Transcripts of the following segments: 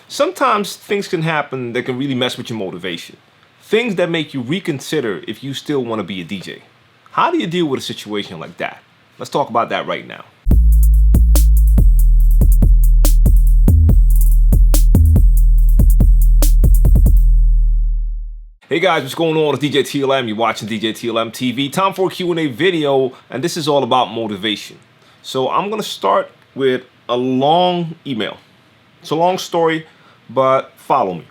Sometimes things can happen that can really mess with your motivation. Things that make you reconsider if you still want to be a DJ. How do you deal with a situation like that? Let's talk about that right now. Hey guys, what's going on? It's djTLM. You're watching djTLMtv. Time for a Q&A video, and this is all about motivation. So I'm going to start with a long email. It's a long story, but follow me.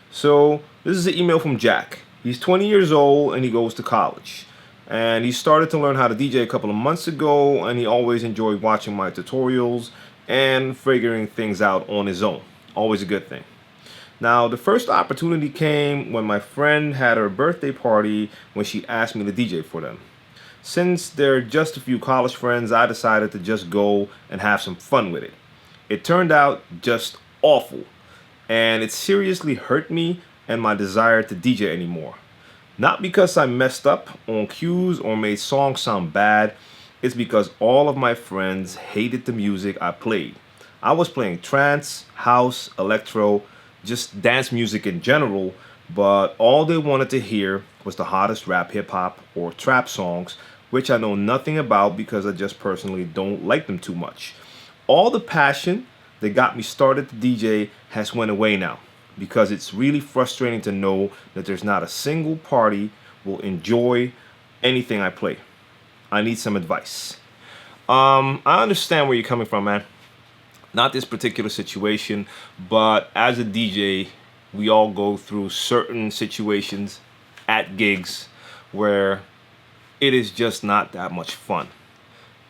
So this is an email from Jack. He's 20 years old and he goes to college. And he started to learn how to DJ a couple of months ago, and he always enjoyed watching my tutorials and figuring things out on his own. Always a good thing. Now, the first opportunity came when my friend had her birthday party when she asked me to DJ for them. Since they're just a few college friends, I decided to just go and have some fun with it. It turned out just awful, and it seriously hurt me and my desire to DJ anymore. Not because I messed up on cues or made songs sound bad, it's because all of my friends hated the music I played. I was playing trance, house, electro, just dance music in general, but all they wanted to hear was the hottest rap, hip-hop, or trap songs, which I know nothing about because I just personally don't like them too much. All the passion that got me started to DJ has went away now, because it's really frustrating to know that there's not a single party will enjoy anything I play. I need some advice. I understand where you're coming from, man. Not this particular situation, but as a DJ, we all go through certain situations at gigs where it is just not that much fun.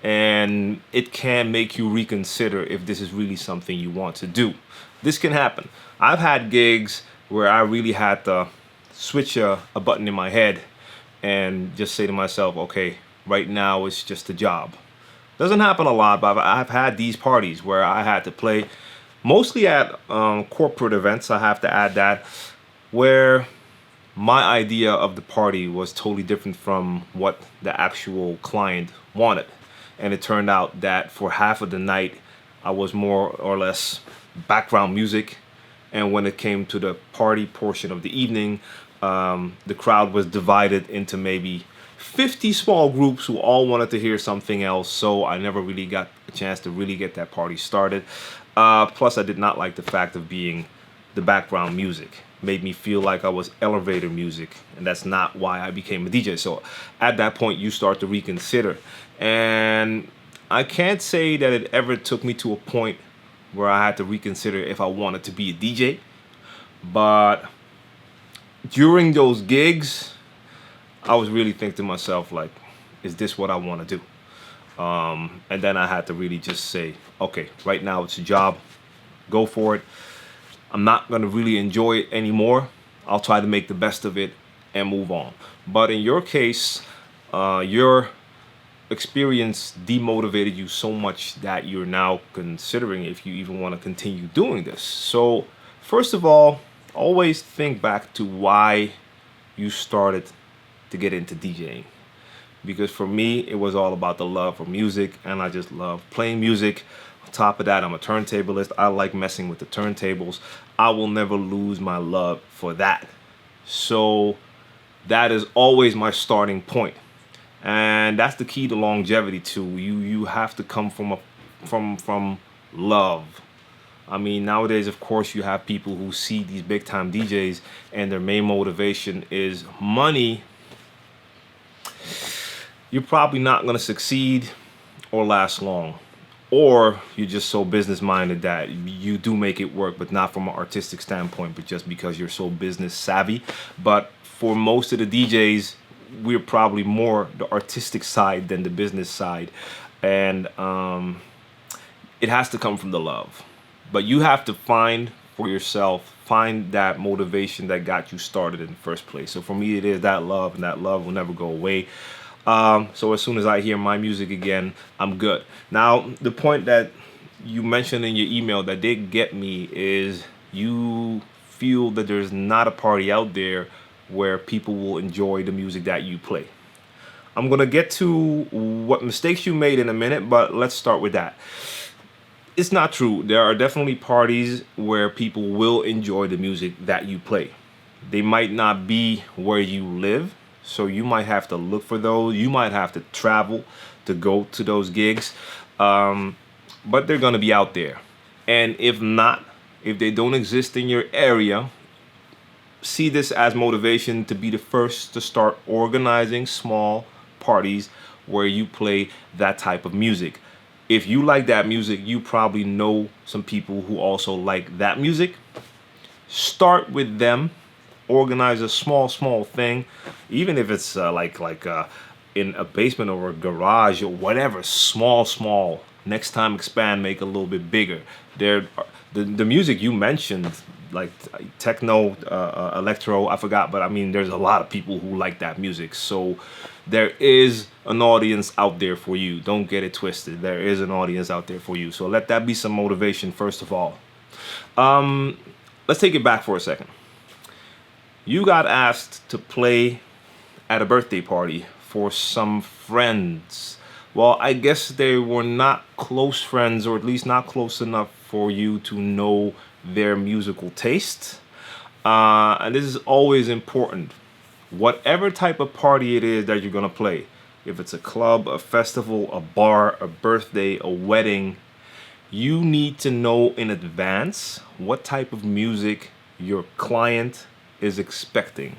And it can make you reconsider if this is really something you want to do. This can happen. I've had gigs where I really had to switch a button in my head and just say to myself, okay, right now it's just a job. Doesn't happen a lot, but I've had these parties where I had to play, mostly at corporate events, I have to add that, where my idea of the party was totally different from what the actual client wanted. And it turned out that for half of the night, I was more or less background music. And when it came to the party portion of the evening, the crowd was divided into maybe 50 small groups who all wanted to hear something else, so I never really got a chance to really get that party started. Plus, I did not like the fact of being the background music. Made me feel like I was elevator music, and that's not why I became a DJ. So at that point, you start to reconsider. And I can't say that it ever took me to a point where I had to reconsider if I wanted to be a DJ. But during those gigs, I was really thinking to myself, like, is this what I want to do? And then I had to really just say, okay, right now it's a job. Go for it. I'm not going to really enjoy it anymore. I'll try to make the best of it and move on. But in your case, your experience demotivated you so much that you're now considering if you even want to continue doing this. So first of all, always think back to why you started to get into DJing. Because for me, it was all about the love for music, and I just love playing music. On top of that, I'm a turntablist. I like messing with the turntables. I will never lose my love for that. So that is always my starting point. And that's the key to longevity too. You have to come from love. I mean, nowadays, of course, you have people who see these big time DJs and their main motivation is money. You're probably not going to succeed or last long. Or you're just so business minded that you do make it work, but not from an artistic standpoint, but just because you're so business savvy. But for most of the DJs, we're probably more the artistic side than the business side. And it has to come from the love. But you have to find for yourself, find that motivation that got you started in the first place. So for me, it is that love, and that love will never go away. So as soon as I hear my music again, I'm good. Now, the point that you mentioned in your email that did get me is you feel that there's not a party out there where people will enjoy the music that you play. I'm going to get to what mistakes you made in a minute, but let's start with that. It's not true. There are definitely parties where people will enjoy the music that you play. They might not be where you live, so you might have to look for those. You might have to travel to go to those gigs, but they're going to be out there. And if not, if they don't exist in your area, see this as motivation to be the first to start organizing small parties where you play that type of music. If you like that music, you probably know some people who also like that music. Start with them. Organize a small thing, even if it's in a basement or a garage or whatever. Small. Next time expand, make it a little bit bigger. The music you mentioned, like techno, electro, I forgot, but I mean, there's a lot of people who like that music. So there is an audience out there for you. Don't get it twisted. There is an audience out there for you. So let that be some motivation, first of all. Let's take it back for a second. You got asked to play at a birthday party for some friends. Well, I guess they were not close friends, or at least not close enough for you to know their musical taste. And this is always important. Whatever type of party it is that you're going to play, if it's a club, a festival, a bar, a birthday, a wedding, you need to know in advance what type of music your client is expecting.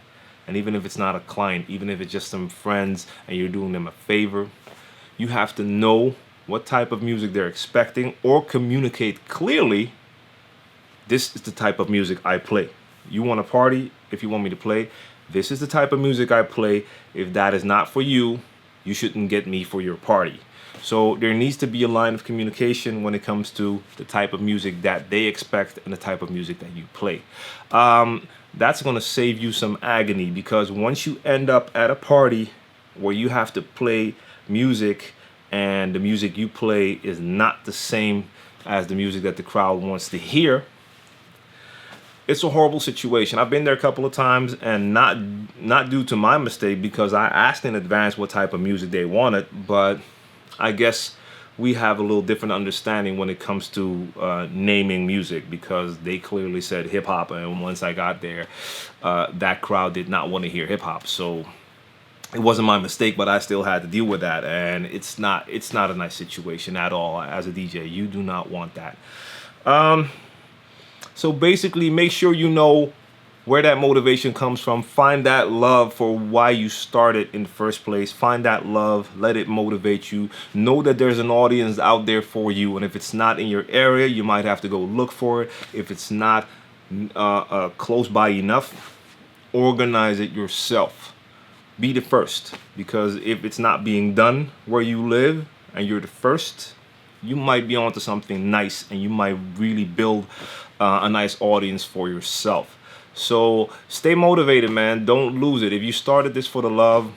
And even if it's not a client, even if it's just some friends and you're doing them a favor, you have to know what type of music they're expecting, or communicate clearly, this is the type of music I play. You want a party, if you want me to play, this is the type of music I play. If that is not for you, you shouldn't get me for your party. So there needs to be a line of communication when it comes to the type of music that they expect and the type of music that you play. That's going to save you some agony, because once you end up at a party where you have to play music and the music you play is not the same as the music that the crowd wants to hear, it's a horrible situation. I've been there a couple of times, and not due to my mistake, because I asked in advance what type of music they wanted, but I guess we have a little different understanding when it comes to naming music, because they clearly said hip hop, and once I got there, that crowd did not want to hear hip hop. So it wasn't my mistake, but I still had to deal with that, and it's not a nice situation at all. As a DJ, you do not want that. So basically, make sure you know where that motivation comes from. Find that love for why you started in the first place. Find that love. Let it motivate you. Know that there's an audience out there for you. And if it's not in your area, you might have to go look for it. If it's not close by enough, organize it yourself. Be the first. Because if it's not being done where you live and you're the first, you might be onto something nice, and you might really build a nice audience for yourself. So stay motivated, man. Don't lose it. If you started this for the love,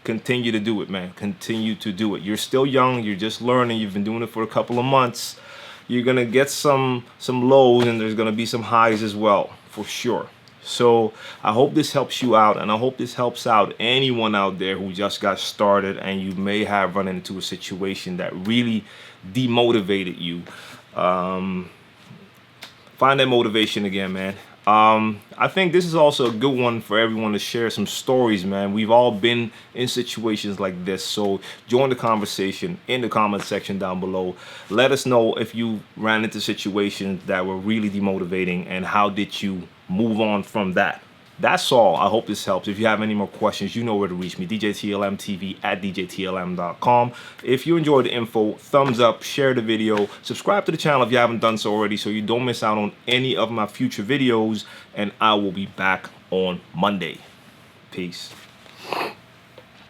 continue to do it, man. Continue to do it. You're still young. You're just learning. You've been doing it for a couple of months. You're gonna get some lows, and there's gonna be some highs as well, for sure. So I hope this helps you out, and I hope this helps out anyone out there who just got started and you may have run into a situation that really demotivated you. Find that motivation again, man. I think this is also a good one for everyone to share some stories, man. We've all been in situations like this, so join the conversation in the comment section down below. Let us know if you ran into situations that were really demotivating, and how did you move on from that. That's all. I hope this helps. If you have any more questions, you know where to reach me. djTLMtv at djTLM.com. If you enjoyed the info, thumbs up, share the video, subscribe to the channel if you haven't done so already, so you don't miss out on any of my future videos, and I will be back on Monday. Peace.